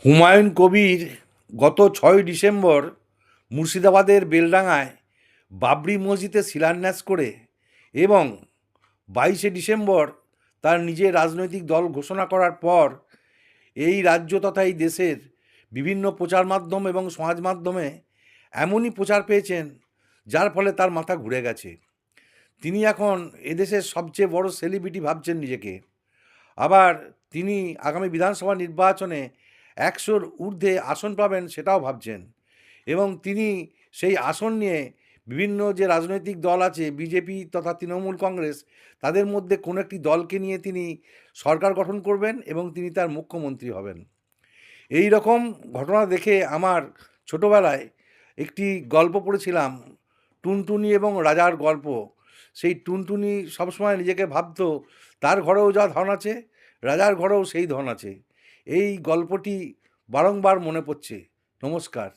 হুমায়ুন কবির গত 6 ডিসেম্বর মুর্শিদাবাদের বেলডাঙায় বাবরি মসজিদে শিলান্যাস করে এবং 22 ডিসেম্বর তার নিজের রাজনৈতিক দল ঘোষণা করার পর এই রাজ্য তথা এই দেশের বিভিন্ন প্রচার মাধ্যম এবং সমাজ মাধ্যমে এমনই প্রচার পেয়েছেন যার ফলে তার মাথা ঘুরে গেছে। তিনি এখন এদেশের সবচেয়ে বড় সেলিব্রিটি ভাবছেন নিজেকে। আবার তিনি আগামী বিধানসভা নির্বাচনে 100-র ঊর্ধ্বে আসন পাবেন সেটাও ভাবছেন এবং তিনি সেই আসন নিয়ে বিভিন্ন যে রাজনৈতিক দল আছে বিজেপি তথা তৃণমূল কংগ্রেস তাদের মধ্যে কোনো একটি দলকে নিয়ে তিনি সরকার গঠন করবেন এবং তিনি তার মুখ্যমন্ত্রী হবেন। এই রকম ঘটনা দেখে আমার ছোটোবেলায় একটি গল্প পড়েছিলাম, টুনটুনি এবং রাজার গল্প। সেই টুনটুনি সবসময় নিজেকে ভাবতো তার ঘরেও যা ধন আছে রাজার ঘরেও সেই ধন আছে। এই গল্পটি বারংবার মনে পড়ছে। নমস্কার।